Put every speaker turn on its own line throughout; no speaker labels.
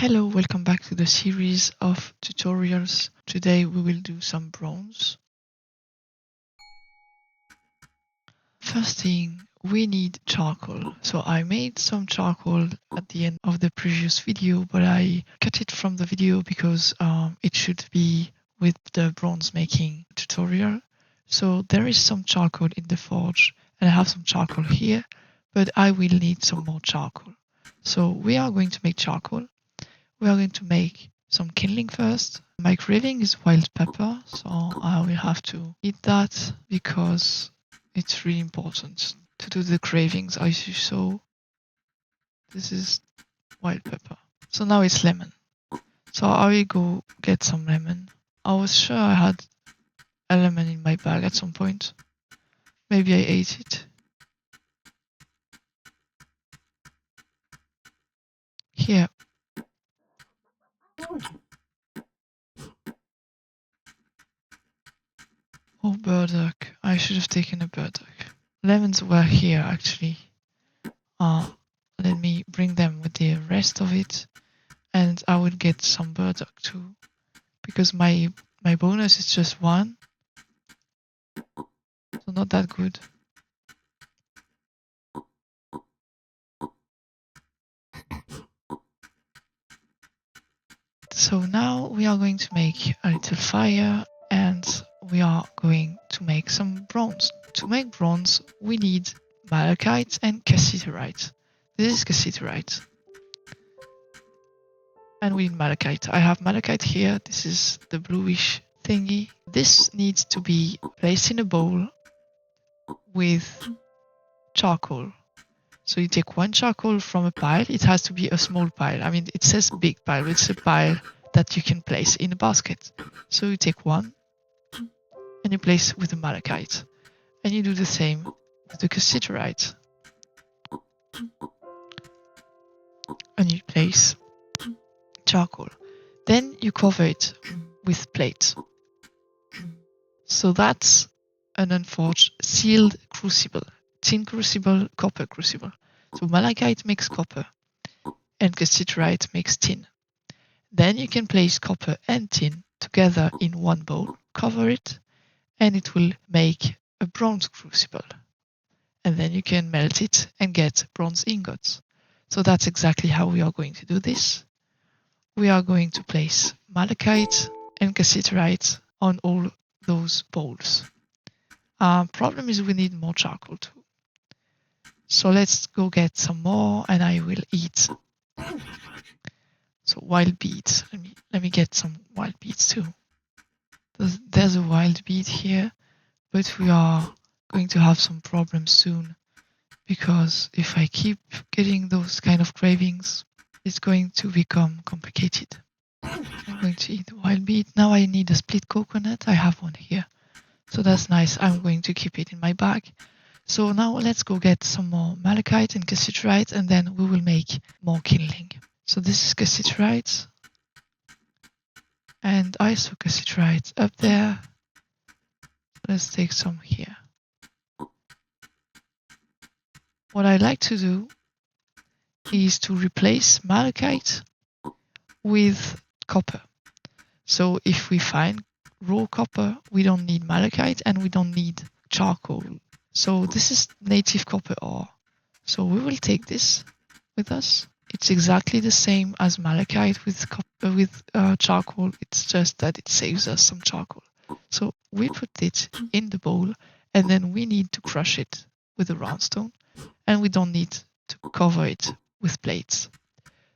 Hello, welcome back to the series of tutorials. Today we will do some bronze. First thing, we need charcoal. So I made some charcoal at the end of the previous video, but I cut it from the video because it should be with the bronze making tutorial. So there is some charcoal in the forge and I have some charcoal here, but I will need some more charcoal. So we are going to make charcoal. We are going to make some kindling first. My craving is wild pepper, so I will have to eat that because it's really important to do the cravings as you saw. This is wild pepper. So now it's lemon. So I will go get some lemon. I was sure I had a lemon in my bag at some point. Maybe I ate it. Here. Oh, burdock. I should have taken a burdock. Lemons were here actually. Let me bring them with the rest of it, and I will get some burdock too, because my bonus is just 1, so not that good. So now we are going to make a little fire, and we are going to make some bronze. To make bronze, we need malachite and cassiterite. This is cassiterite. And we need malachite. I have malachite here. This is the bluish thingy. This needs to be placed in a bowl with charcoal. So you take 1 charcoal from a pile. It has to be a small pile. I mean, it says big pile, but it's a pile that you can place in a basket. So you take 1 and you place with the malachite. And you do the same with the cassiterite. And you place charcoal. Then you cover it with plate. So that's an unforged sealed crucible. Tin crucible, copper crucible. So malachite makes copper and cassiterite makes tin. Then you can place copper and tin together in one bowl, cover it, and it will make a bronze crucible. And then you can melt it and get bronze ingots. So that's exactly how we are going to do this. We are going to place malachite and cassiterite on all those bowls. Problem is we need more charcoal too. So let's go get some more and I will eat. So wild beets. Let me get some wild beets too. There's a wild beet here, but we are going to have some problems soon because if I keep getting those kind of cravings, it's going to become complicated. I'm going to eat the wild beet. Now I need a split coconut. I have one here. So that's nice. I'm going to keep it in my bag. So now let's go get some more malachite and cassiterite and then we will make more kindling. So this is cassiterite. And I saw cassiterite up there. Let's take some here. What I like to do is to replace malachite with copper. So if we find raw copper, we don't need malachite and we don't need charcoal. So this is native copper ore. So we will take this with us. It's exactly the same as malachite with charcoal. It's just that it saves us some charcoal. So we put it in the bowl and then we need to crush it with a round stone and we don't need to cover it with plates.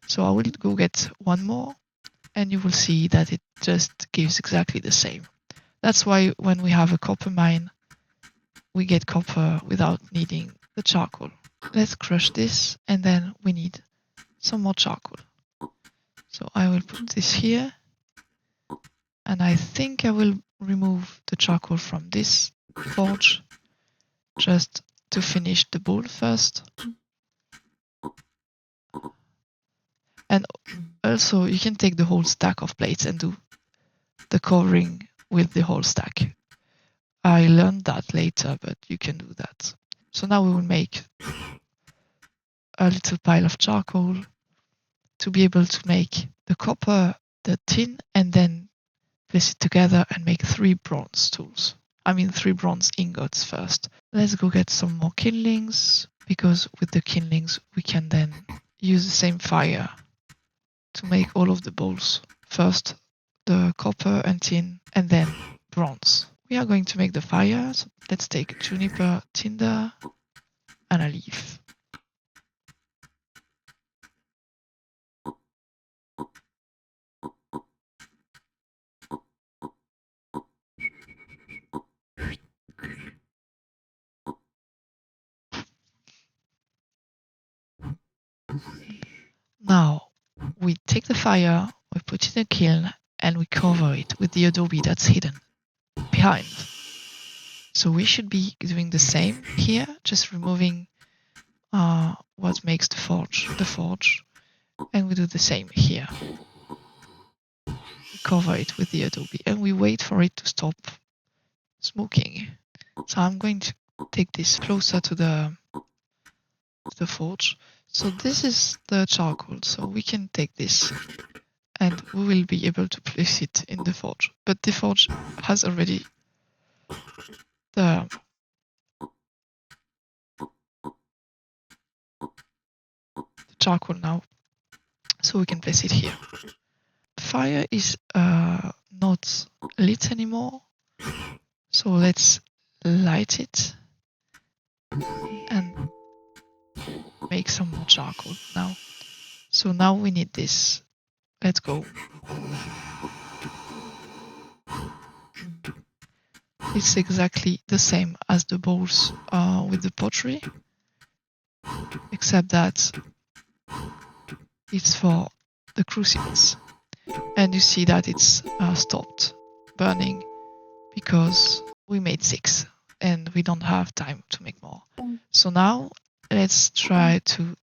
So I will go get 1 more and you will see that it just gives exactly the same. That's why when we have a copper mine, we get copper without needing the charcoal. Let's crush this and then we need some more charcoal. So I will put this here and I think I will remove the charcoal from this forge just to finish the bowl first. And also you can take the whole stack of plates and do the covering with the whole stack. I learned that later, but you can do that. So now we will make a little pile of charcoal to be able to make the copper, the tin, and then place it together and make 3 bronze tools. I mean 3 bronze ingots first. Let's go get some more kindlings, because with the kindlings we can then use the same fire to make all of the bowls. First the copper and tin, and then bronze. We are going to make the fire, so let's take juniper, tinder, and a leaf. Now we take the fire, we put it in a kiln, and we cover it with the adobe that's hidden behind. So we should be doing the same here, just removing what makes the forge, and we do the same here. We cover it with the adobe and we wait for it to stop smoking. So I'm going to take this closer to the forge. So this is the charcoal, so we can take this and we will be able to place it in the forge. But the forge has already the charcoal now, so we can place it here. Fire is not lit anymore, so let's light it and make some more charcoal now. So now we need this. Let's go. It's exactly the same as the bowls with the pottery, except that it's for the crucibles. And you see that it's stopped burning because we made 6 and we don't have time to make more. So now let's try to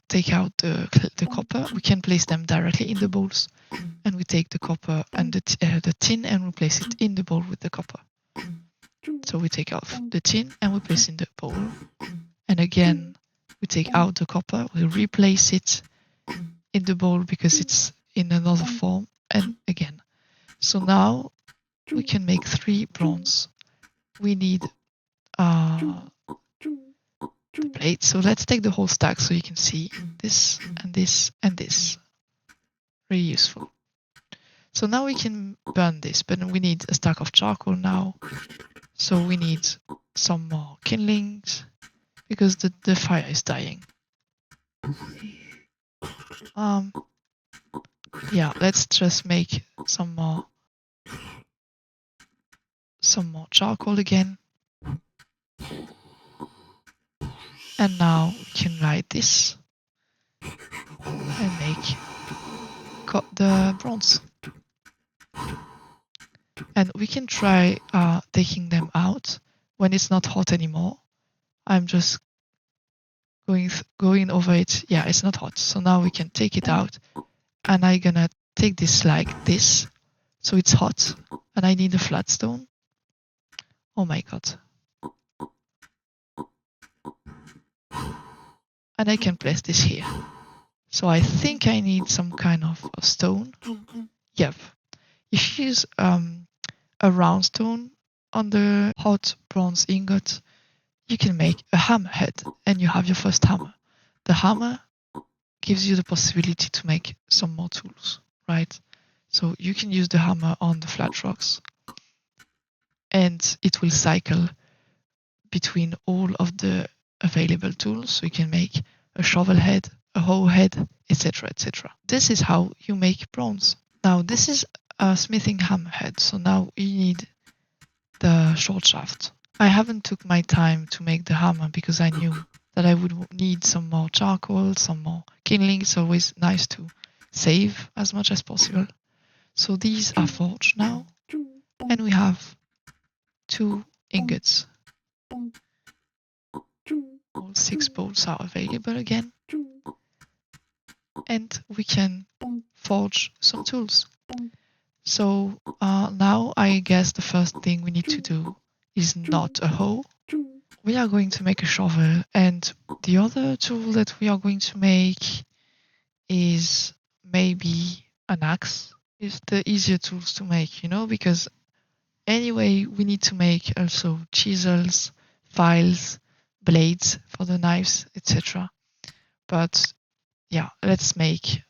take out the copper. We can place them directly in the bowls, and we take the copper and the tin and we place it in the bowl with the copper. So we take off the tin and we place in the bowl, and again we take out the copper, we replace it in the bowl because it's in another form, and again. So now we can make 3 bronze. We need the plate. So let's take the whole stack so you can see this and this and this. Really useful. So now we can burn this, but we need a stack of charcoal now. So we need some more kindlings because the fire is dying. Yeah, let's just make some more charcoal again. And now we can light this and make the bronze. And we can try taking them out when it's not hot anymore. I'm just going over it. Yeah, it's not hot. So now we can take it out. And I'm gonna take this like this. So it's hot. And I need a flat stone. Oh my god. And I can place this here. So I think I need some kind of a stone. Yep. If you use a round stone on the hot bronze ingot, you can make a hammerhead and you have your first hammer. The hammer gives you the possibility to make some more tools, right? So you can use the hammer on the flat rocks and it will cycle between all of the available tools. So you can make a shovel head, a hoe head, etc., etc. This is how you make bronze. Now this is a smithing hammerhead. So now you need the short shaft. I haven't took my time to make the hammer because I knew that I would need some more charcoal, some more kindling. It's always nice to save as much as possible. So these are forged now, and we have 2 ingots. All 6 bowls are available again, and we can forge some tools. So now I guess the first thing we need to do is not a hoe. We are going to make a shovel, and the other tool that we are going to make is maybe an axe is the easier tools to make, because anyway, we need to make also chisels, files, blades for the knives, etc. But yeah, let's make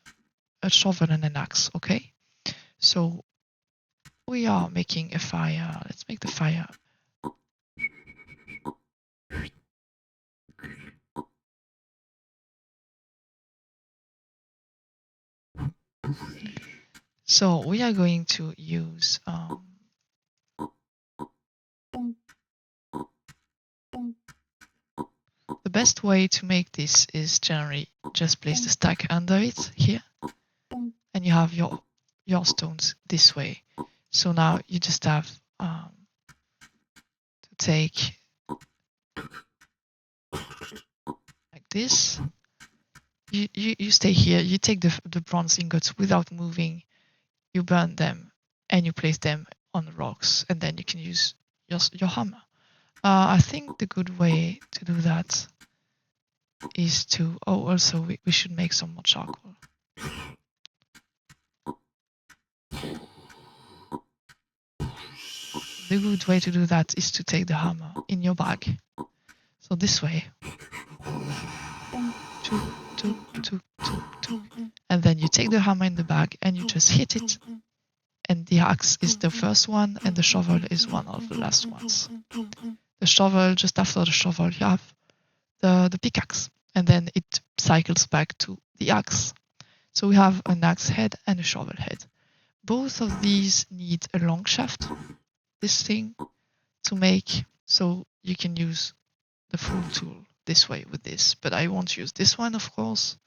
a shovel and an axe, okay? So we are making a fire. Let's make the fire. So we are going to use the best way to make this is generally just place the stack under it here, and you have your stones this way. So now you just have to take like this. You stay here. You take the bronze ingots without moving. You burn them and you place them on the rocks, and then you can use your hammer. I think the good way to do that is to, also we should make some more charcoal. The good way to do that is to take the hammer in your bag. So this way. And then you take the hammer in the bag and you just hit it. And the axe is the first one and the shovel is one of the last ones. The shovel, just after the shovel, you have the pickaxe. And then it cycles back to the axe. So we have an axe head and a shovel head. Both of these need a long shaft, this thing, to make, so you can use the full tool this way with this. But I won't use this one, of course.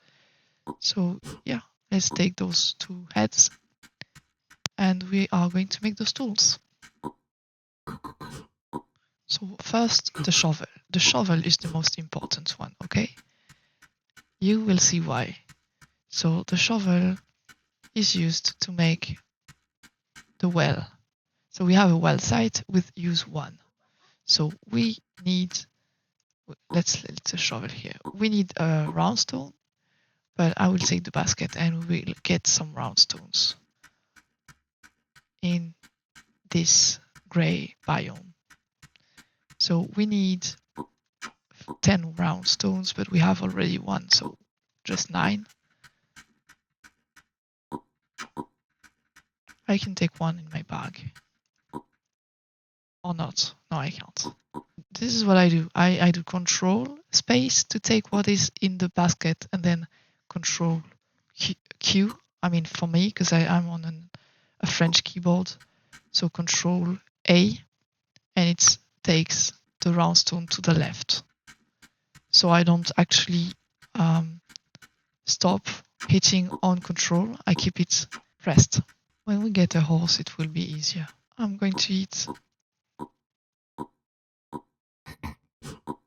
So yeah, let's take those two heads and we are going to make those tools. So first, the shovel. The shovel is the most important one, okay? You will see why. So the shovel is used to make the well. So we have a well site with use 1. So we need, let's shovel here. We need a round stone, but I will take the basket and we will get some round stones in this gray biome. So we need 10 round stones, but we have already 1, so just 9. I can take 1 in my bag. Or not. No, I can't. This is what I do. I do control space to take what is in the basket and then control Q. I mean, for me, because I'm on a French keyboard. So control A and it takes the round stone to the left. So I don't actually stop hitting on control. I keep it pressed. When we get a horse, it will be easier. I'm going to eat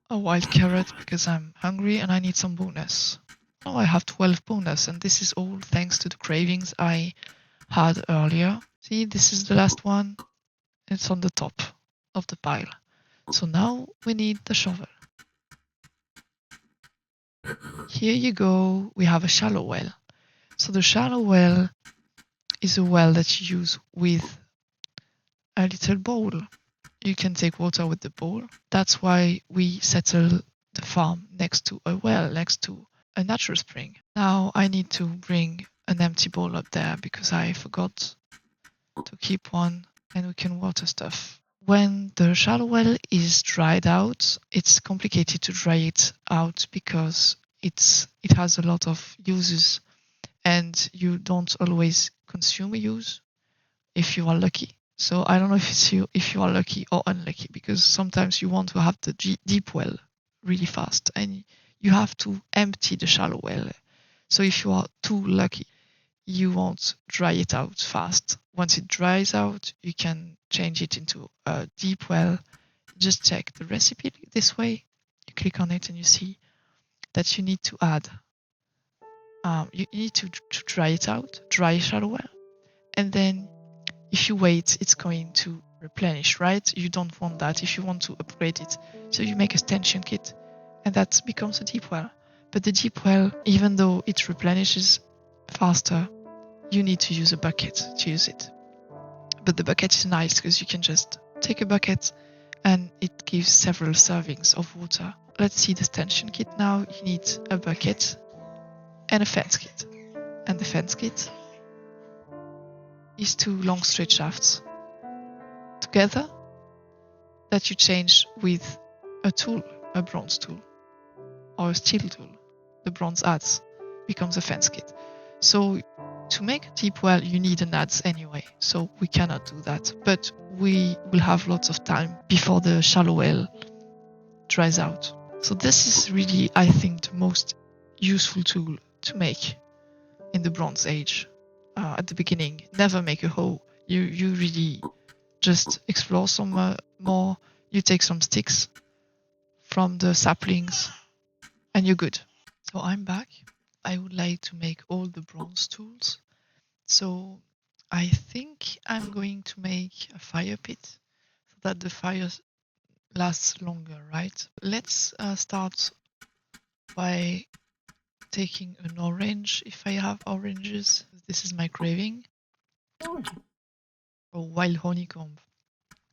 a wild carrot because I'm hungry and I need some bonus. Oh, I have 12 bonus, and this is all thanks to the cravings I had earlier. See, this is the last one. It's on the top of the pile. So now we need the shovel. Here you go. We have a shallow well. So the shallow well is a well that you use with a little bowl. You can take water with the bowl. That's why we settle the farm next to a well, next to a natural spring. Now I need to bring an empty bowl up there because I forgot to keep one, and we can water stuff. When the shallow well is dried out, it's complicated to dry it out because it has a lot of uses and you don't always consume a use if you are lucky. So I don't know if you are lucky or unlucky, because sometimes you want to have the deep well really fast and you have to empty the shallow well. So if you are too lucky, you won't dry it out fast. Once it dries out, you can change it into a deep well. Just check the recipe this way. You click on it and you see that you need to add, you need to dry it out, dry shallow well. And then if you wait, it's going to replenish, right? You don't want that if you want to upgrade it. So you make a extension kit and that becomes a deep well. But the deep well, even though it replenishes faster, you need to use a bucket to use it. But the bucket is nice because you can just take a bucket and it gives several servings of water. Let's see the stanchion kit now. You need a bucket and a fence kit. And the fence kit is 2 long straight shafts together that you change with a tool, a bronze tool or a steel tool. The bronze adze becomes a fence kit. So to make a deep well, you need an adze anyway, so we cannot do that. But we will have lots of time before the shallow well dries out. So this is really, I think, the most useful tool to make in the Bronze Age. At the beginning, never make a hoe. You really just explore some more. You take some sticks from the saplings, and you're good. So I'm back. I would like to make all the bronze tools. So I think I'm going to make a fire pit so that the fire lasts longer, right? Let's start by taking an orange, if I have oranges. This is my craving. Oh, wild honeycomb.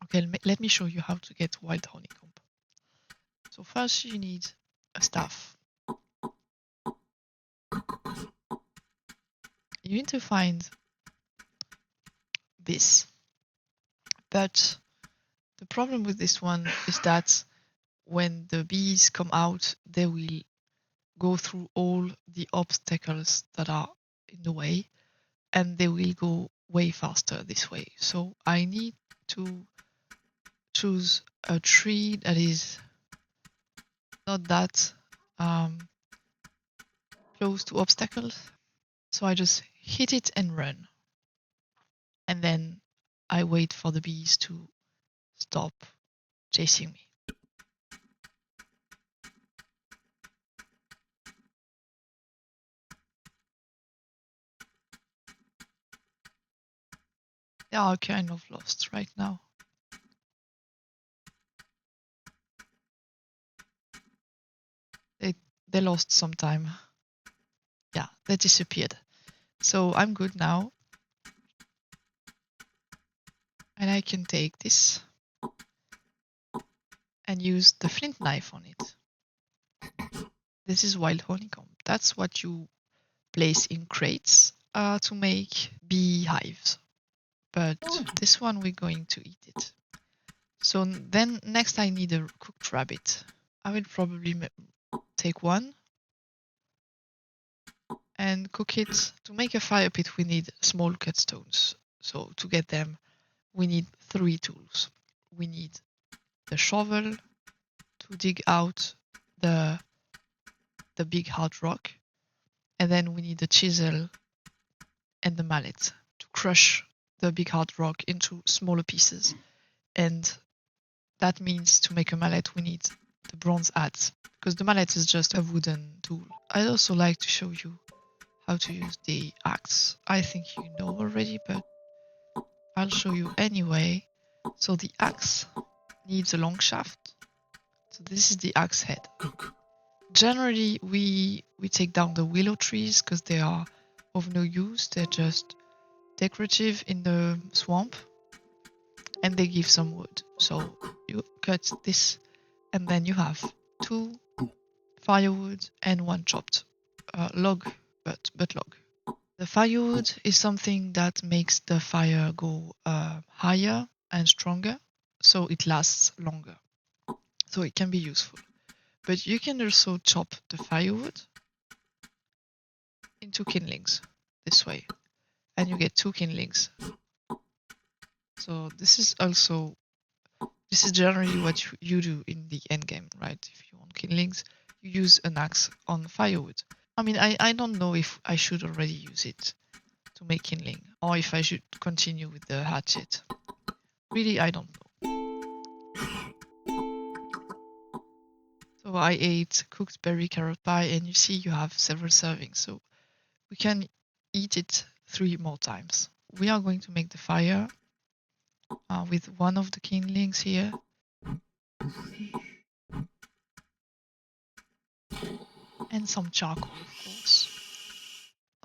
Okay, let me show you how to get wild honeycomb. So first you need a staff. You need to find this. But the problem with this one is that when the bees come out, they will go through all the obstacles that are in the way, and they will go way faster this way. So I need to choose a tree that is not that close to obstacles. So I just hit it and run. And then I wait for the bees to stop chasing me. They are kind of lost right now. They lost some time. Yeah, they disappeared. So I'm good now. And I can take this and use the flint knife on it. This is wild honeycomb. That's what you place in crates to make beehives. But this one we're going to eat it. So then next I need a cooked rabbit. I will probably take one and cook it. To make a fire pit we need small cut stones. So to get them we need 3 tools. We need the shovel to dig out the big hard rock, and then we need the chisel and the mallet to crush the big hard rock into smaller pieces. And that means to make a mallet we need the bronze adze, because the mallet is just a wooden tool. I'd also like to show you how to use the axe. I think you know already, but I'll show you anyway. So the axe needs a long shaft. So this is the axe head. Generally, we take down the willow trees because they are of no use. They're just decorative in the swamp, and they give some wood. So you cut this, and then you have 2 firewood and 1 chopped log, but log. The firewood is something that makes the fire go higher and stronger, so it lasts longer. So it can be useful. But you can also chop the firewood into kindlings this way, and you get 2 kindlings. So this is generally what you do in the endgame, right? If you want kindlings, you use an axe on firewood. I mean, I don't know if I should already use it to make kindling, or if I should continue with the hatchet. Really, I don't know. So I ate cooked berry carrot pie, and you see you have several servings, so we can eat it 3 more times. We are going to make the fire with one of the kindlings here. And some charcoal, of course.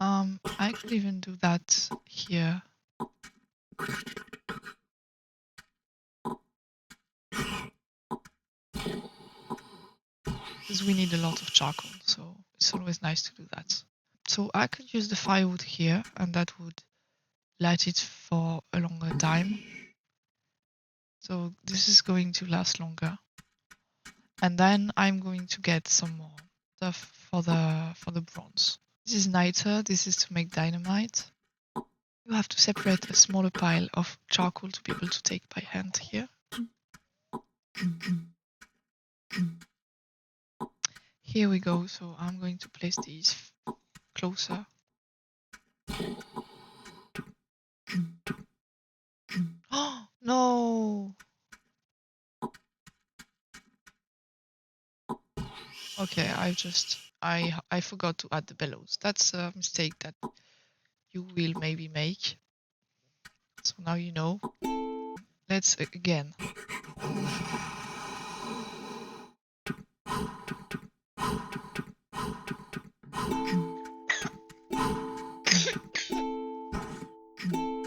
I could even do that here. Because we need a lot of charcoal, so it's always nice to do that. So I could use the firewood here, and that would light it for a longer time. So this is going to last longer. And then I'm going to get some more stuff for the bronze. This is niter, this is to make dynamite. You have to separate a smaller pile of charcoal to be able to take by hand here. Here we go, so I'm going to place these closer. Oh, no! Okay, I forgot to add the bellows. That's a mistake that you will maybe make. So now you know. Let's again.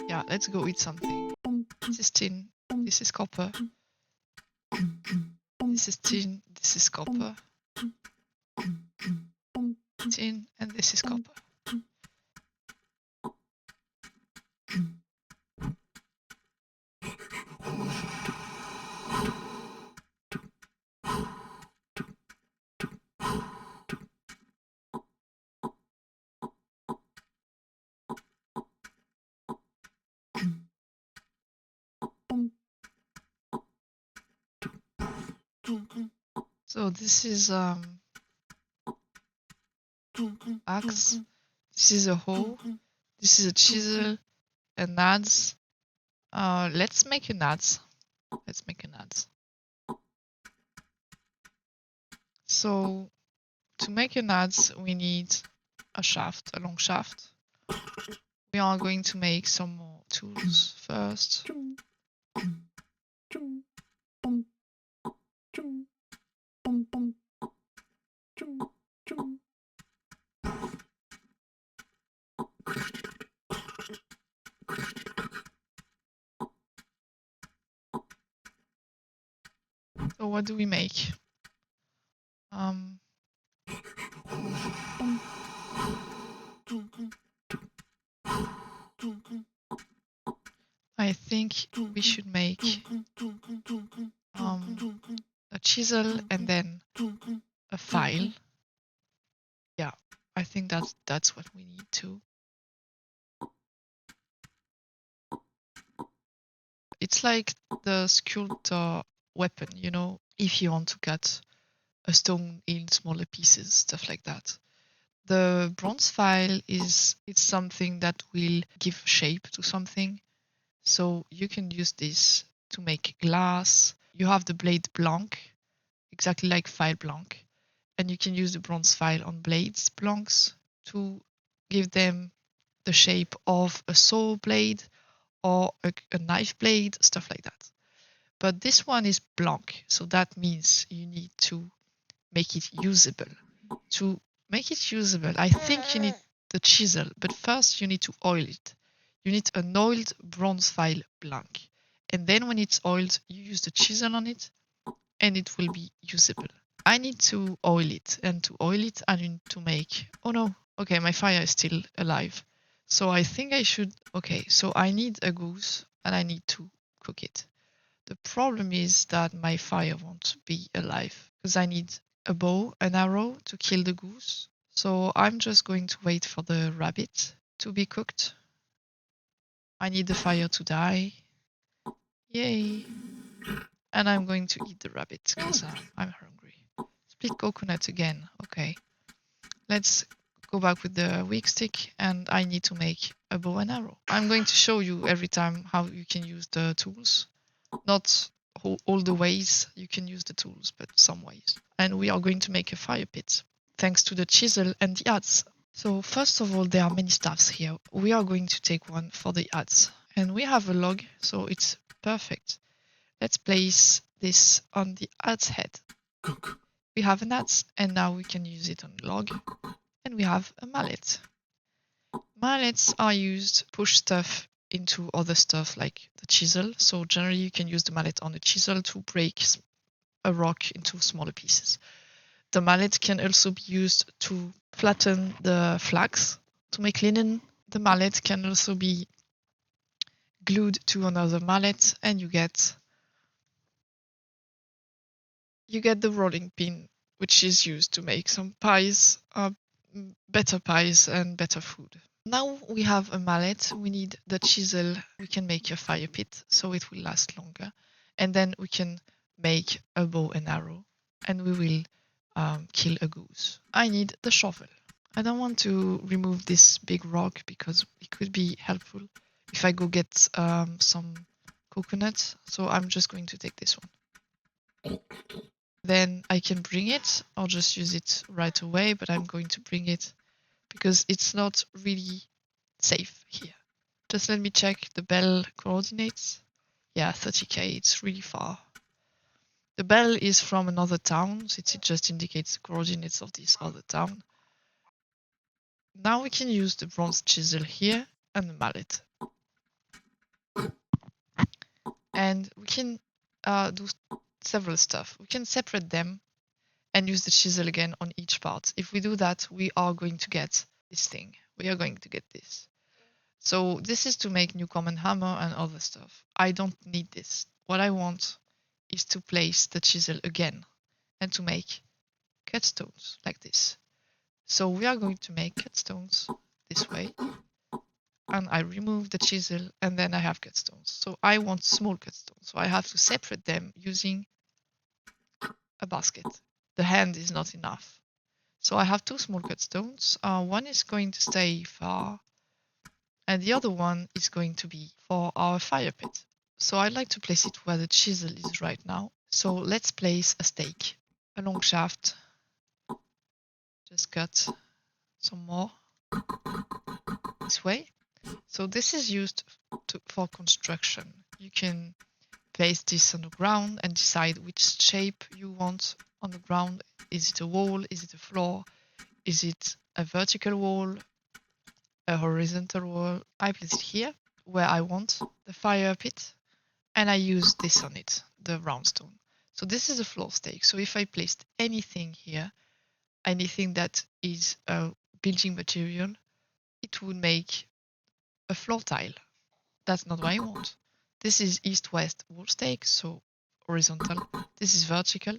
Yeah, let's go with something. This is tin, this is copper. This is tin, this is copper. Tin, and this is copper. So this is axe, this is a hoe, this is a chisel, an adze. Let's make an adze. Let's make an adze. So to make an adze, we need a shaft, a long shaft. We are going to make some more tools first. So what do we make? I think we should make a chisel and then a file. Yeah, I think that's what we need to. It's like the sculptor weapon, you know, if you want to cut a stone in smaller pieces, stuff like that. The bronze file it's something that will give shape to something. So you can use this to make glass. You have the blade blanc, exactly like file blanc. And you can use the bronze file on blades blancs to give them the shape of a saw blade or a knife blade, stuff like that. But this one is blanc, so that means you need to make it usable. To make it usable, I think you need the chisel, but first you need to oil it. You need an oiled bronze file blank. And then when it's oiled, you use the chisel on it and it will be usable. I need to oil it, and to oil it, I need to make, oh no, okay, my fire is still alive. So I think I should, okay, so I need a goose and I need to cook it. The problem is that my fire won't be alive because I need a bow, an arrow to kill the goose. So I'm just going to wait for the rabbit to be cooked. I need the fire to die. Yay. And I'm going to eat the rabbit because I'm hungry. Split coconut again. Okay. Let's go back with the weak stick and I need to make a bow and arrow. I'm going to show you every time how you can use the tools. Not all the ways you can use the tools, but some ways. And we are going to make a fire pit thanks to the chisel and the adze. So first of all, there are many staffs here. We are going to take one for the adze. And we have a log, so it's perfect. Let's place this on the adze head. We have an adze, and now we can use it on log. And we have a mallet. Mallets are used to push stuff into other stuff like the chisel. So generally you can use the mallet on a chisel to break a rock into smaller pieces. The mallet can also be used to flatten the flax to make linen. The mallet can also be glued to another mallet, and you get the rolling pin, which is used to make some pies, better pies and better food. Now we have a mallet, we need the chisel, we can make a fire pit so it will last longer. And then we can make a bow and arrow, and we will kill a goose. I need the shovel. I don't want to remove this big rock because it could be helpful if I go get some coconuts. So I'm just going to take this one. Then I can bring it or just use it right away, but I'm going to bring it because it's not really safe here. Just let me check the bell coordinates. Yeah, 30k, it's really far. The bell is from another town, so it just indicates the coordinates of this other town. Now we can use the bronze chisel here and the mallet. And we can do several stuff. We can separate them and use the chisel again on each part. If we do that, we are going to get this thing. We are going to get this. So this is to make Newcomen hammer and other stuff. I don't need this. What I want is to place the chisel again and to make cut stones like this. So we are going to make cut stones this way. And I remove the chisel and then I have cut stones. So I want small cut stones. So I have to separate them using a basket. The hand is not enough. So I have two small cut stones. One is going to stay far and the other one is going to be for our fire pit. So I'd like to place it where the chisel is right now. So let's place a stake, a long shaft. Just cut some more this way. So this is used for construction. You can place this on the ground and decide which shape you want on the ground. Is it a wall? Is it a floor? Is it a vertical wall? A horizontal wall? I place it here where I want the fire pit and I use this on it, the round stone. So this is a floor stake. So if I placed anything here, anything that is a building material, it would make a floor tile. That's not what I want. This is east-west wall stake, so horizontal. This is vertical.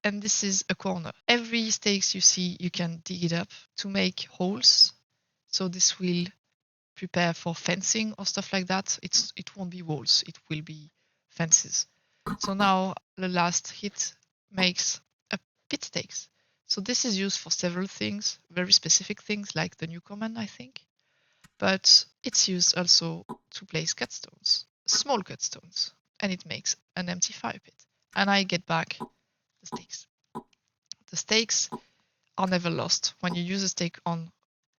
And this is a corner. Every stakes you see, you can dig it up to make holes. So this will prepare for fencing or stuff like that. It won't be walls, it will be fences. So now the last hit makes a pit stakes. So this is used for several things, very specific things like the Newcomen, I think. But it's used also to place cut stones, small cut stones, and it makes an empty fire pit. And I get back the stakes. The stakes are never lost. When you use a stake on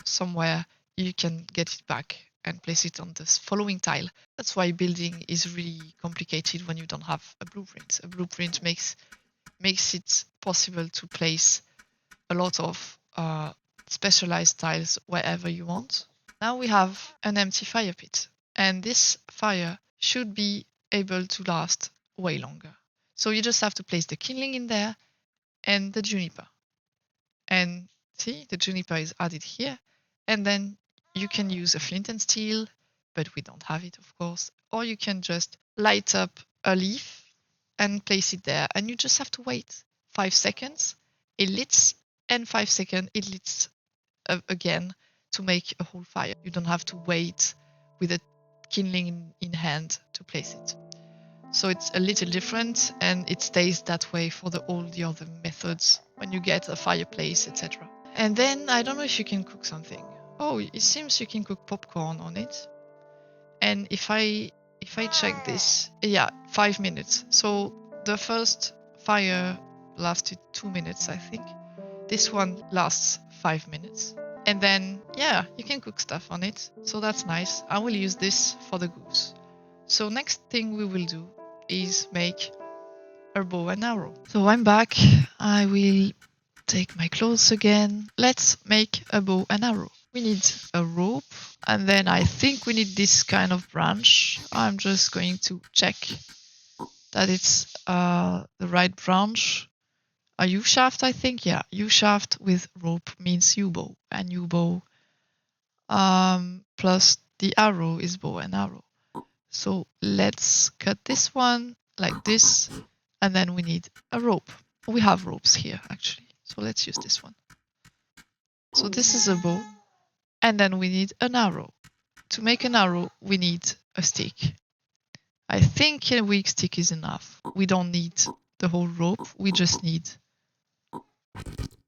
somewhere, you can get it back and place it on this following tile. That's why building is really complicated when you don't have a blueprint. A blueprint makes it possible to place a lot of specialized tiles wherever you want. Now we have an empty fire pit, and this fire should be able to last way longer. So you just have to place the kindling in there and the juniper. And see, the juniper is added here. And then you can use a flint and steel, but we don't have it, of course. Or you can just light up a leaf and place it there. And you just have to wait 5 seconds. It lights, and 5 seconds, it lights again to make a whole fire. You don't have to wait with a kindling in hand to place it. So it's a little different, and it stays that way for all the other methods when you get a fireplace, etc. And then I don't know if you can cook something. Oh, it seems you can cook popcorn on it. And if I check this, yeah, 5 minutes. So the first fire lasted 2 minutes, I think. This one lasts 5 minutes. And then, yeah, you can cook stuff on it. So that's nice. I will use this for the goose. So next thing we will do is make a bow and arrow. So I'm back. I will take my clothes again. Let's make a bow and arrow. we need a rope, and then I think we need this kind of branch. I'm just going to check that it's the right branch. A U-shaft, I think. Yeah, U-shaft with rope means U-bow, and U-bow plus the arrow is bow and arrow. So let's cut this one like this, and then we need a rope. We have ropes here, actually. So let's use this one. So this is a bow, and then we need an arrow. To make an arrow, we need a stick. I think a weak stick is enough. We don't need the whole rope, we just need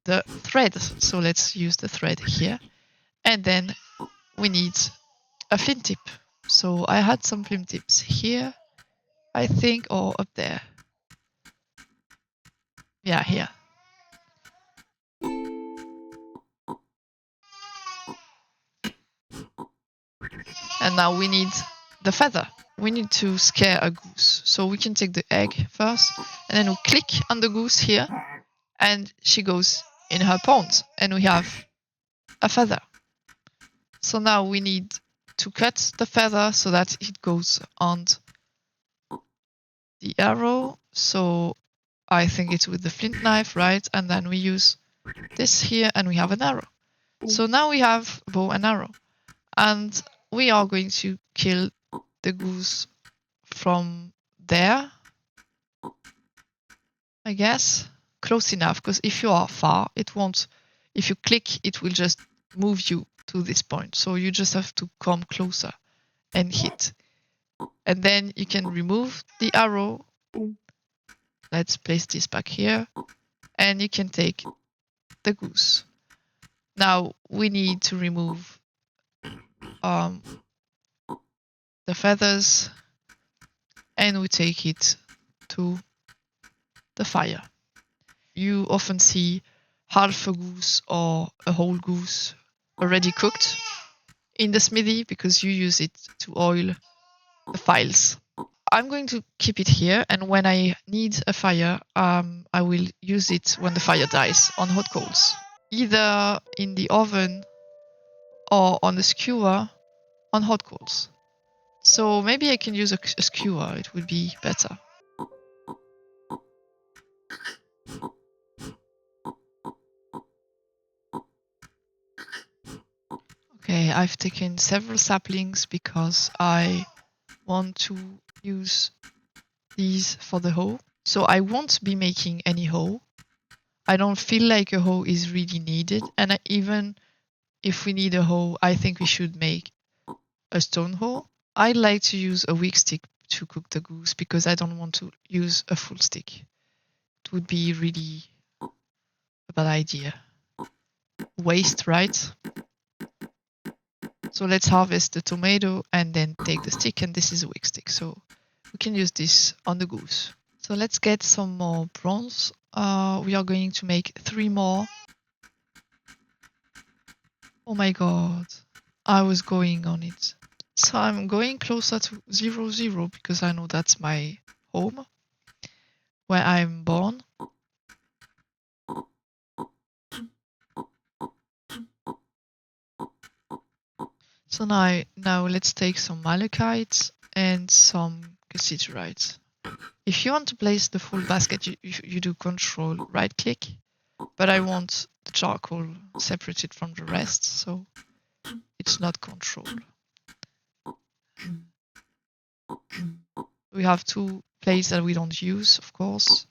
the thread. So let's use the thread here. And then we need a flint tip. So I had some flint tips here, I think, or up there. Yeah, here. And now we need the feather. We need to scare a goose. So we can take the egg first, and then we click on the goose here, and she goes in her pond, and we have a feather. So now we need to cut the feather so that it goes on the arrow. So I think it's with the flint knife, right? And then we use this here, and we have an arrow. So now we have bow and arrow. And we are going to kill the goose from there, I guess. Close enough, because if you are far, it won't. If you click, it will just move you to this point. So you just have to come closer and hit. And then you can remove the arrow. Let's place this back here. And you can take the goose. Now we need to remove the feathers, and we take it to the fire. You often see half a goose or a whole goose already cooked in the smithy because you use it to oil the files. I'm going to keep it here, and when I need a fire, I will use it when the fire dies on hot coals, either in the oven or on the skewer on hot coals. So maybe I can use a skewer, it would be better. Okay, I've taken several saplings because I want to use these for the hoe. So I won't be making any hoe. I don't feel like a hoe is really needed. And even if we need a hoe, I think we should make a stone hoe. I like to use a weak stick to cook the goose because I don't want to use a full stick. It would be really a bad idea. Waste, right? So let's harvest the tomato and then take the stick, and this is a weak stick. So we can use this on the goose. So let's get some more bronze. We are going to make 3 more. Oh my god, I was going on it. So I'm going closer to 0, 0 because I know that's my home, where I'm born. So now let's take some malachite and some cassiterite. If you want to place the full basket, you do control right click, but I want the charcoal separated from the rest, so it's not control. We have 2 plates that we don't use, of course.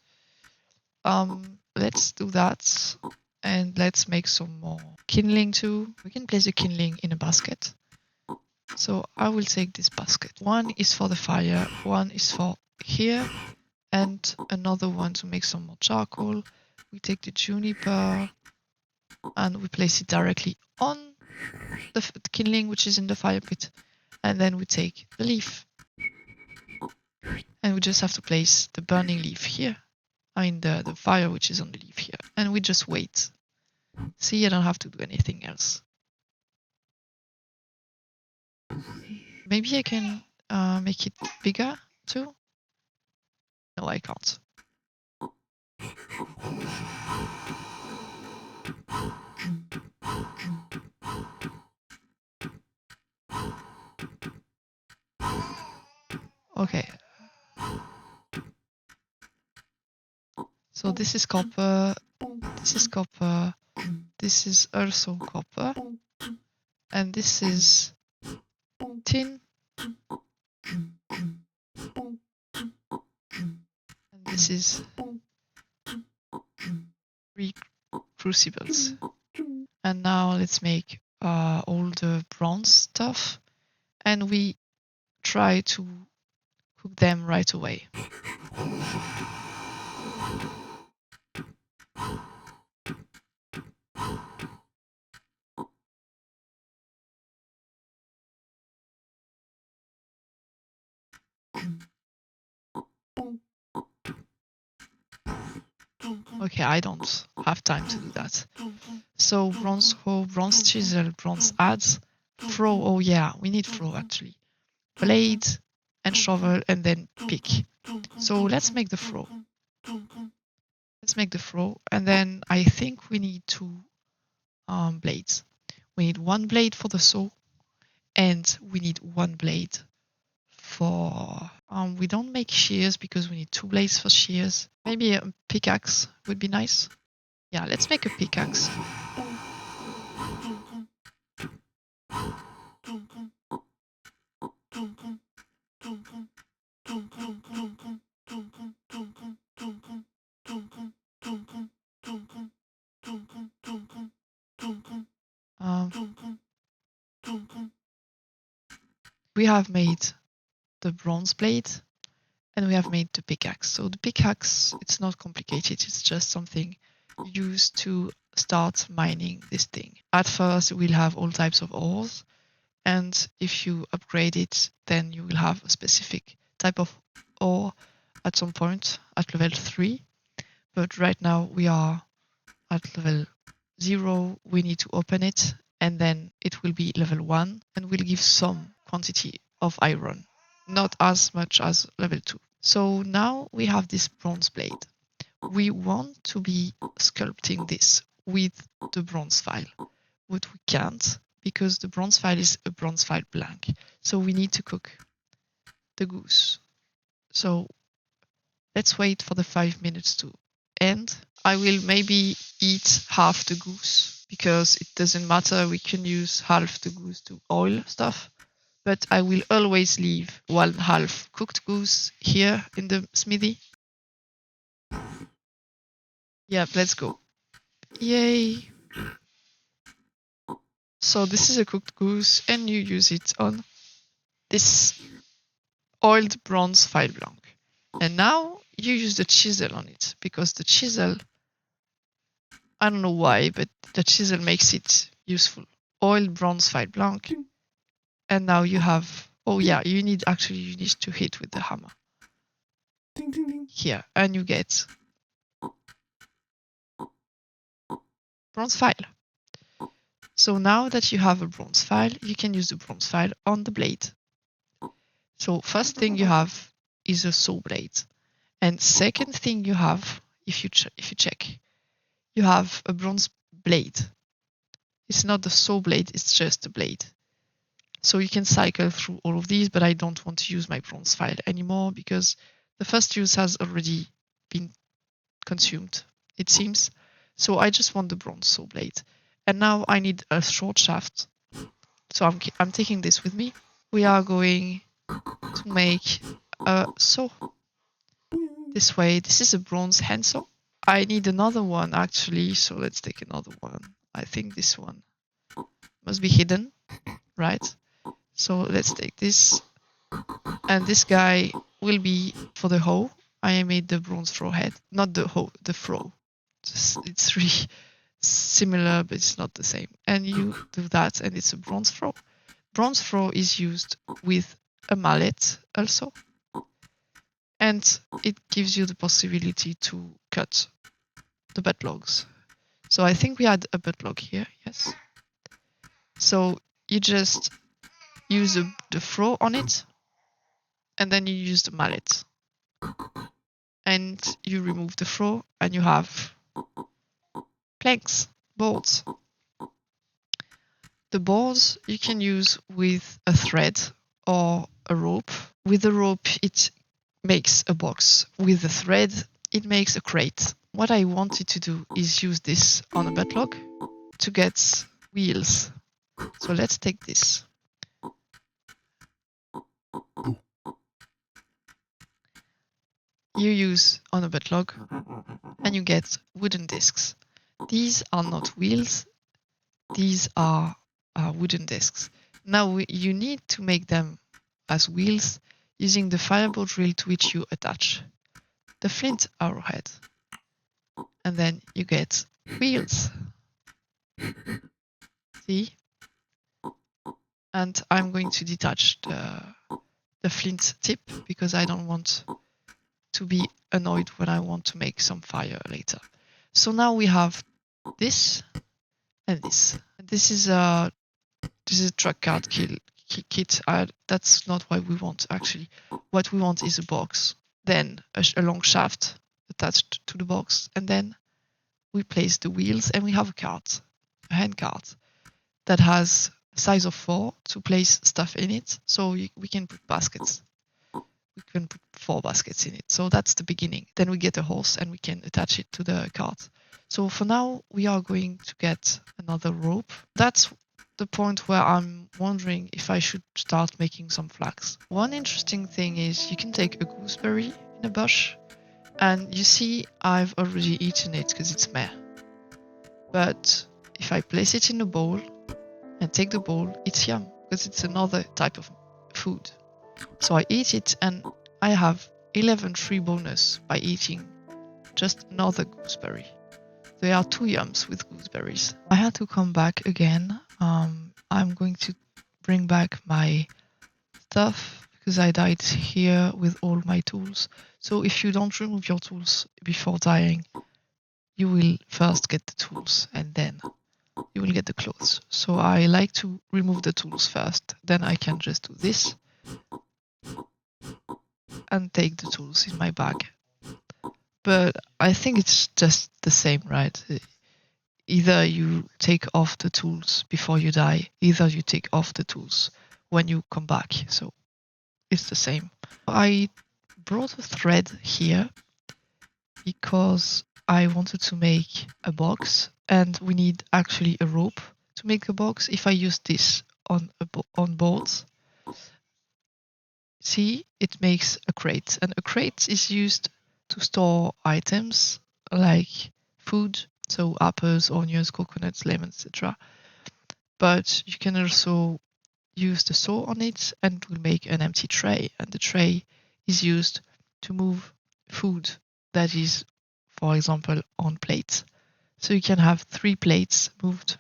Let's do that, and let's make some more kindling too. We can place the kindling in a basket. So I will take this basket. 1 is for the fire, 1 is for here, and another one to make some more charcoal. We take the juniper and we place it directly on the kindling, which is in the fire pit, and then we take the leaf. And we just have to place the burning leaf here. I mean the fire which is on the leaf here. And we just wait. See, I don't have to do anything else. Maybe I can make it bigger too? No, I can't. Okay. So this is copper, this is copper, this is also copper, and this is tin, and this is 3 crucibles. And now let's make all the bronze stuff, and we try to cook them right away. Okay, I don't have time to do that. So bronze hoe, bronze chisel, bronze adze, throw. Oh yeah, we need throw actually. Blade and shovel and then pick. So let's make the throw. Let's make the throw, and then I think we need 2 blades. We need 1 blade for the saw, and we need 1 blade for we don't make shears because we need 2 blades for shears. Maybe a pickaxe would be nice. Yeah, let's make a pickaxe. We have made the bronze blade and we have made the pickaxe. So the pickaxe, it's not complicated. It's just something used to start mining this thing. At first, we'll have all types of ores. And if you upgrade it, then you will have a specific type of ore at some point at level 3. But right now we are at level 0. We need to open it, and then it will be level 1 and will give some quantity of iron, not as much as level 2. So now we have this bronze blade. We want to be sculpting this with the bronze file, but we can't because the bronze file is a bronze file blank. So we need to cook the goose. So let's wait for the 5 minutes to end. I will maybe eat half the goose because it doesn't matter. We can use half the goose to oil stuff, but I will always leave 1/2 cooked goose here in the smithy. Yep, let's go. Yay. So this is a cooked goose and you use it on this oiled bronze file blank. And now you use the chisel on it because the chisel, I don't know why, but the chisel makes it useful. Oiled bronze file blank. And now you have, oh yeah, you need to hit with the hammer.
Ding, ding, ding.
Here, and you get bronze file. So now that you have a bronze file, you can use the bronze file on the blade. So first thing you have is a saw blade. And second thing you have, if you check, you have a bronze blade. It's not the saw blade, it's just a blade. So you can cycle through all of these, but I don't want to use my bronze file anymore because the first use has already been consumed, it seems. So I just want the bronze saw blade. And now I need a short shaft. So I'm taking this with me. We are going to make a saw this way. This is a bronze handsaw. I need another one actually, so let's take another one. I think this one must be hidden, right? So let's take this. And this guy will be for the hoe. I made the bronze throw head, not the hoe, the throw. It's really similar, but it's not the same. And you do that, and it's a bronze throw. Bronze throw is used with a mallet also. And it gives you the possibility to cut the butt logs. So I think we had a butt log here, yes. So you just use the throw on it, and then you use the mallet. And you remove the throw, and you have planks, boards. The boards you can use with a thread or a rope. With the rope, it makes a box. With the thread, it makes a crate. What I wanted to do is use this on a bed-log to get wheels. So let's take this. You use on a bed-log and you get wooden discs. These are not wheels, these are wooden discs. Now you need to make them as wheels using the fireball drill to which you attach the flint arrowhead. And then you get wheels. See? And I'm going to detach the flint tip because I don't want to be annoyed when I want to make some fire later. So now we have this and this. This is a truck card kit. That's not what we want actually. What we want is a box, then a long shaft attached to the box, and then we place the wheels and we have a hand cart that has a size of 4 to place stuff in it. So we can put baskets. We can put 4 baskets in it. So that's the beginning. Then we get a horse and we can attach it to the cart. So for now, we are going to get another rope. That's the point where I'm wondering if I should start making some flags. One interesting thing is you can take a gooseberry in a bush and you see I've already eaten it because it's meh. But if I place it in a bowl and take the bowl, it's yum because it's another type of food. So I eat it and I have 11 free bonus by eating just another gooseberry. There are 2 yums with gooseberries. I had to come back again. I'm going to bring back my stuff because I died here with all my tools. So if you don't remove your tools before dying, you will first get the tools and then you will get the clothes. So I like to remove the tools first. Then I can just do this and take the tools in my bag. But I think it's just the same, right? Either you take off the tools before you die, either you take off the tools when you come back. So it's the same. I brought a thread here because I wanted to make a box and we need actually a rope to make a box. If I use this on boards, see, it makes a crate, and a crate is used to store items like food, so apples, onions, coconuts, lemons, etc. But you can also use the saw on it and it will make an empty tray, and the tray is used to move food that is, for example, on plates. So you can have 3 plates moved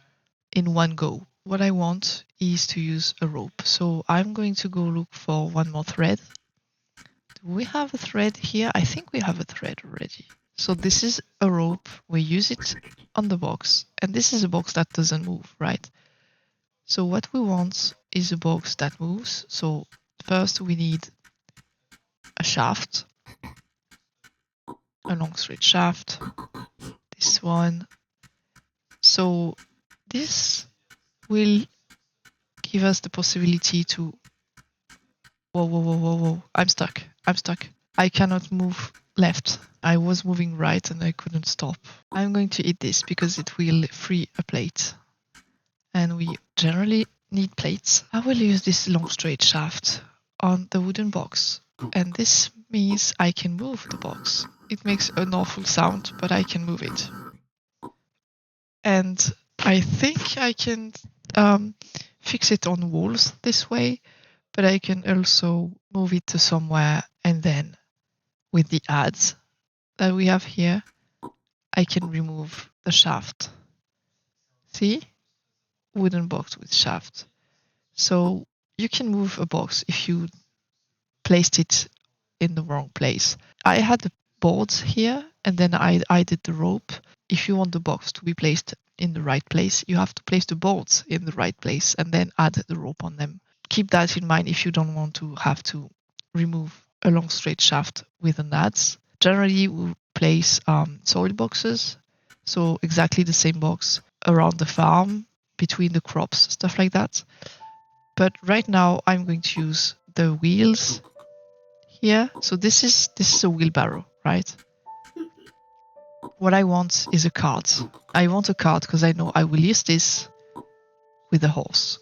in one go. What I want is to use a rope. So I'm going to go look for one more thread. Do we have a thread here? I think we have a thread already. So this is a rope. We use it on the box. And this is a box that doesn't move, right? So what we want is a box that moves. So first we need a shaft, a long straight shaft, this one. So this will give us the possibility to... Whoa. I'm stuck. I cannot move left. I was moving right and I couldn't stop. I'm going to eat this because it will free a plate. And we generally need plates. I will use this long straight shaft on the wooden box. And this means I can move the box. It makes an awful sound, but I can move it. And I think I can fix it on walls this way, but I can also move it to somewhere, and then with the adze that we have here, I can remove the shaft. See? Wooden box with shaft. So you can move a box if you placed it in the wrong place. I had the boards here and then I did the rope. If you want the box to be placed in the right place, you have to place the boards in the right place and then add the rope on them. Keep that in mind if you don't want to have to remove a long straight shaft with an adze. Generally, we place soil boxes, so exactly the same box around the farm, between the crops, stuff like that. But right now, I'm going to use the wheels here. So this is a wheelbarrow, right? What I want is a cart. I want a cart because I know I will use this with a horse.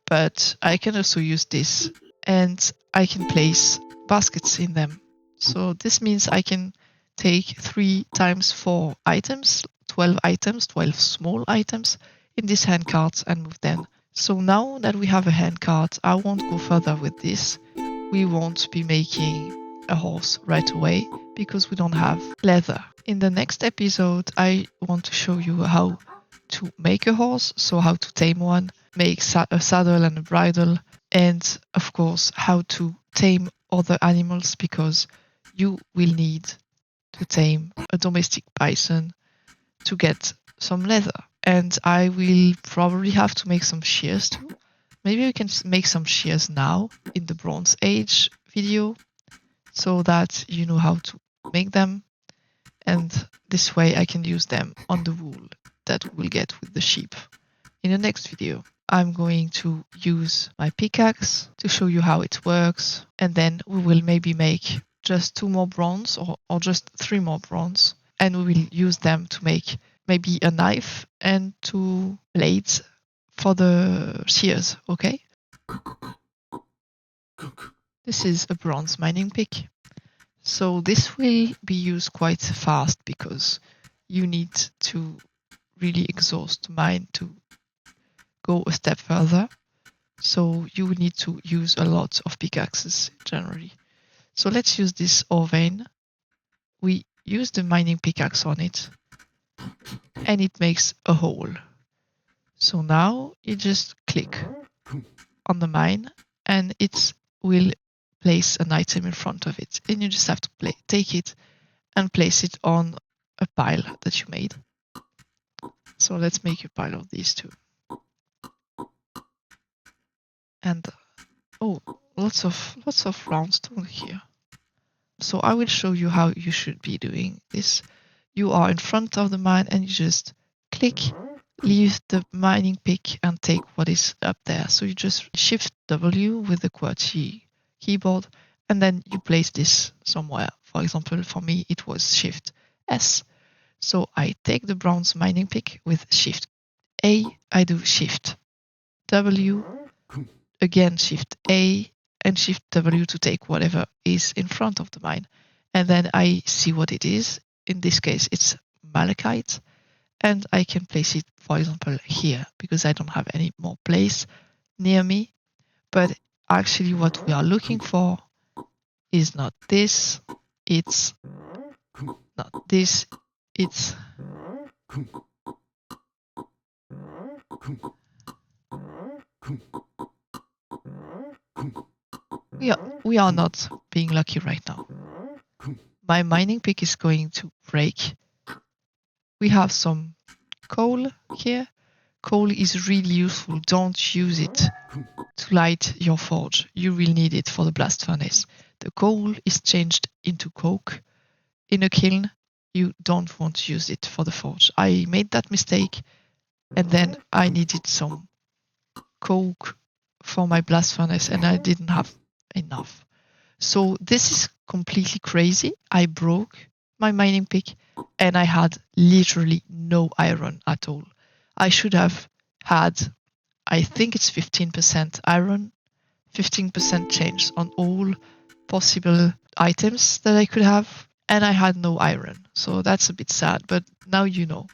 But I can also use this and I can place baskets in them. So this means I can take 3 times 4 items, 12 items, 12 small items in this handcart and move them. So now that we have a handcart, I won't go further with this. We won't be making a horse right away because we don't have leather. In the next episode, I want to show you how to make a horse, so how to tame one, make a saddle and a bridle, and of course how to tame other animals, because you will need to tame a domestic bison to get some leather. And I will probably have to make some shears too. Maybe we can make some shears now in the Bronze Age video so that you know how to make them, and this way I can use them on the wool that we'll get with the sheep. In the next video, I'm going to use my pickaxe to show you how it works, and then we will maybe make just 2 more bronze or just 3 more bronze, and we will use them to make maybe a knife and 2 blades for the shears, okay? This is a bronze mining pick. So this will be used quite fast because you need to really exhaust the mine to go a step further. So you will need to use a lot of pickaxes generally. So let's use this ore vein. We use the mining pickaxe on it and it makes a hole. So now you just click on the mine and it will place an item in front of it, and you just have to take it and place it on a pile that you made. So let's make a pile of these 2. And oh, lots of round stone here. So I will show you how you should be doing this. You are in front of the mine and you just click, leave the mining pick and take what is up there. So you just Shift W with the QWERTY keyboard and then you place this somewhere. For example, for me it was Shift S. So I take the bronze mining pick with Shift A, I do Shift W, again Shift A and Shift W to take whatever is in front of the mine. And then I see what it is. In this case, it's malachite. And I can place it, for example, here, because I don't have any more place near me. But actually what we are looking for is not this. It's not this. It's we are not being lucky right now. My mining pick is going to break. We have some coal here. Coal is really useful. Don't use it to light your forge. You will need it for the blast furnace. The coal is changed into coke in a kiln. You don't want to use it for the forge. I made that mistake, and then I needed some coke for my blast furnace and I didn't have enough. So this is completely crazy. I broke my mining pick and I had literally no iron at all. I should have had, I think it's 15% iron, 15% change on all possible items that I could have, and I had no iron. So that's a bit sad, but now you know.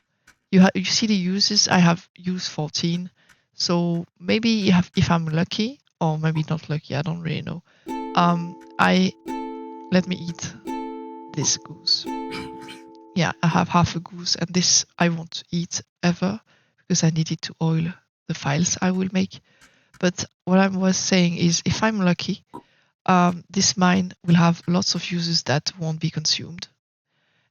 You see the uses. I have used 14. So maybe if I'm lucky, or maybe not lucky, I don't really know. Let me eat this goose. Yeah, I have half a goose, and this I won't eat ever because I need it to oil the files I will make. But what I was saying is, if I'm lucky, this mine will have lots of uses that won't be consumed,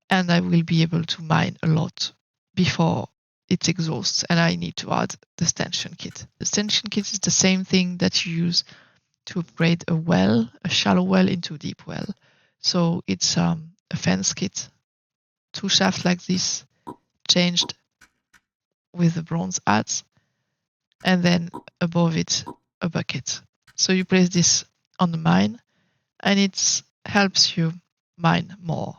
and I will be able to mine a lot before it exhausts, and I need to add the stanchion kit. The stanchion kit is the same thing that you use to upgrade a well, a shallow well into a deep well. So it's a fence kit, 2 shafts like this, changed with the bronze adze, and then above it a bucket. So you place this on the mine, and it helps you mine more.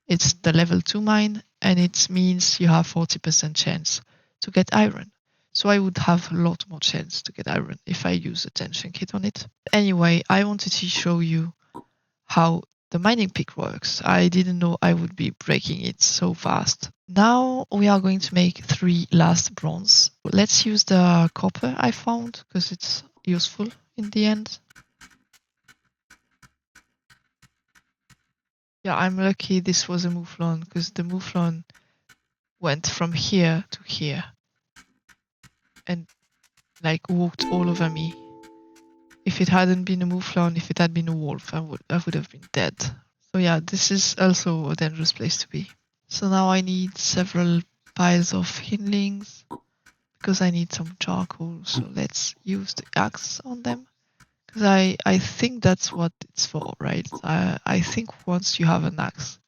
It's the level 2 mine, and it means you have 40% chance to get iron. So I would have a lot more chance to get iron if I use a tension kit on it. Anyway, I wanted to show you how the mining pick works. I didn't know I would be breaking it so fast. Now we are going to make 3 last bronze. Let's use the copper I found because it's useful in the end. Yeah, I'm lucky this was a mouflon because the mouflon went from here to here and like walked all over me. If it hadn't been a mouflon, if it had been a wolf, I would have been dead. So yeah, this is also a dangerous place to be. So now I need several piles of hindlings because I need some charcoal. So let's use the axe on them because I think that's what it's for, right? I think once you have an axe,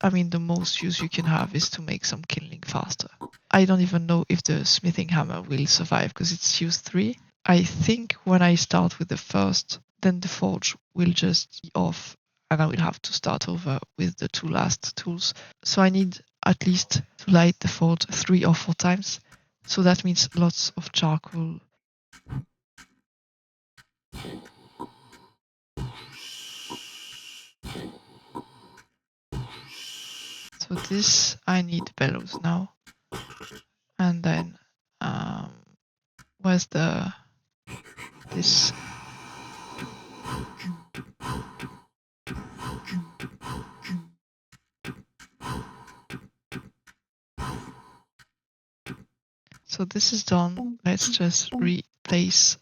I mean, the most use you can have is to make some kindling faster. I don't even know if the smithing hammer will survive because it's use 3. I think when I start with the first, then the forge will just be off and I will have to start over with the 2 last tools. So I need at least to light the forge 3 or 4 times. So that means lots of charcoal. So this, I need bellows now. And then, where's this? So this is done. Let's just replace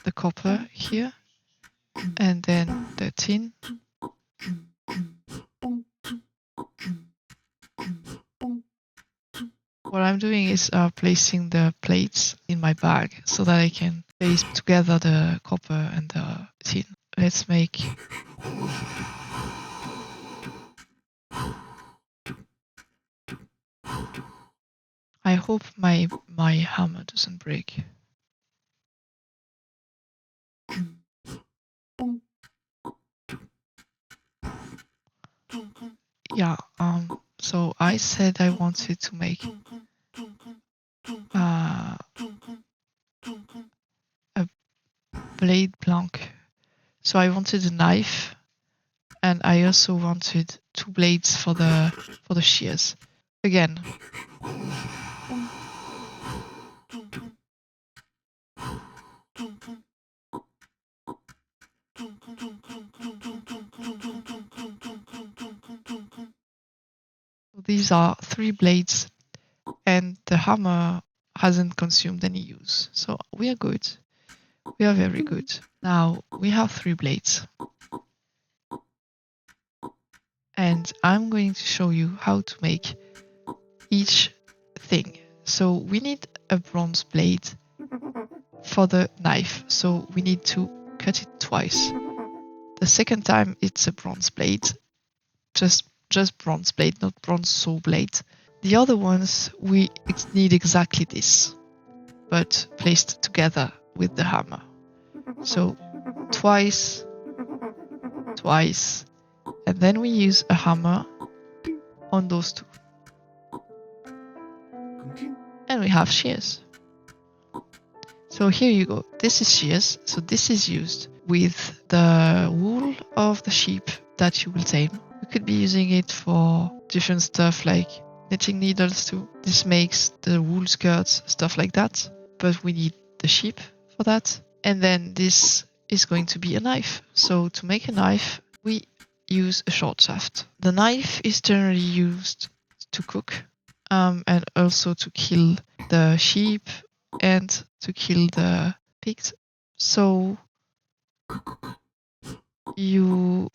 the copper here and then the tin. What I'm doing is placing the plates in my bag so that I can place together the copper and the tin. Let's make I hope my hammer doesn't break. Yeah, so I said I wanted to make a blade plank. So I wanted a knife and I also wanted 2 blades for the shears. Again. These are 3 blades and the hammer hasn't consumed any use. So we are good. We are very good. Now we have 3 blades. And I'm going to show you how to make each thing. So we need a bronze blade for the knife. So we need to cut it twice. The second time it's a bronze blade. Just bronze blade, not bronze saw blade. The other ones we need exactly this, but placed together with the hammer. So twice, and then we use a hammer on those 2. And we have shears. So here you go. This is shears. So this is used with the wool of the sheep that you will tame. You could be using it for different stuff like knitting needles too. This makes the wool skirts, stuff like that. But we need the sheep for that. And then this is going to be a knife. So to make a knife, we use a short shaft. The knife is generally used to cook and also to kill the sheep and to kill the pigs. So you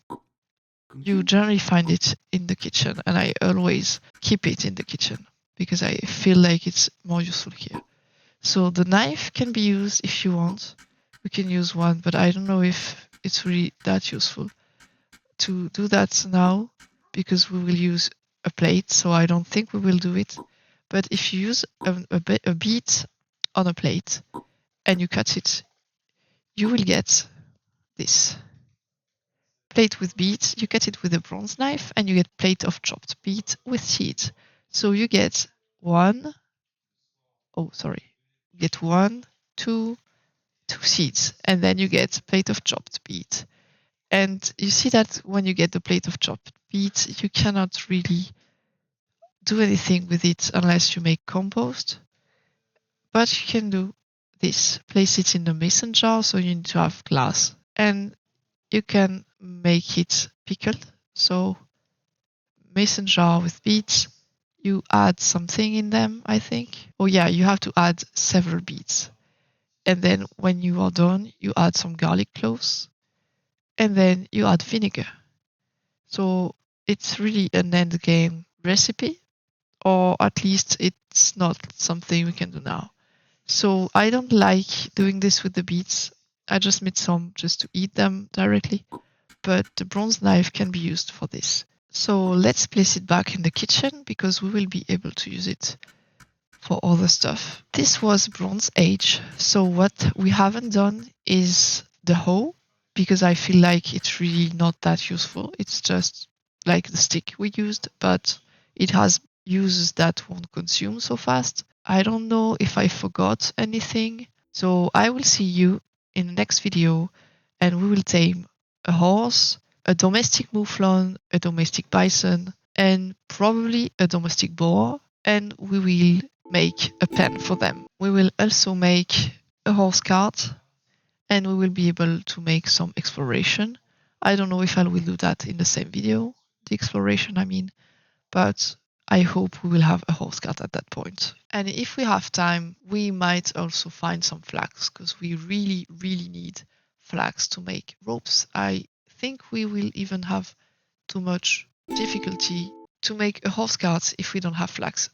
generally find it in the kitchen, and I always keep it in the kitchen because I feel like it's more useful here. So the knife can be used if you want. We can use one, but I don't know if it's really that useful to do that now because we will use a plate, so I don't think we will do it. But if you use a bead on a plate and you cut it, you will get this. Plate with beets, you get it with a bronze knife, and you get plate of chopped beet with seeds. So you get one, two seeds, and then you get plate of chopped beet. And you see that when you get the plate of chopped beet, you cannot really do anything with it unless you make compost. But you can do this. Place it in the mason jar, so you need to have glass. And you can make it pickled. So mason jar with beets. You add something in them, I think. Oh yeah, you have to add several beets. And then when you are done, you add some garlic cloves. And then you add vinegar. So it's really an end game recipe, or at least it's not something we can do now. So I don't like doing this with the beets. I just made some just to eat them directly, but the bronze knife can be used for this. So let's place it back in the kitchen because we will be able to use it for other stuff. This was Bronze Age. So what we haven't done is the hoe, because I feel like it's really not that useful. It's just like the stick we used, but it has uses that won't consume so fast. I don't know if I forgot anything. So I will see you in the next video, and we will tame a horse, a domestic mouflon, a domestic bison, and probably a domestic boar, and we will make a pen for them. We will also make a horse cart, and we will be able to make some exploration. I don't know if I will do that in the same video, the exploration I mean, but I hope we will have a horse cart at that point. And if we have time, we might also find some flax, because we really, really need flax to make ropes. I think we will even have too much difficulty to make a horse cart if we don't have flax.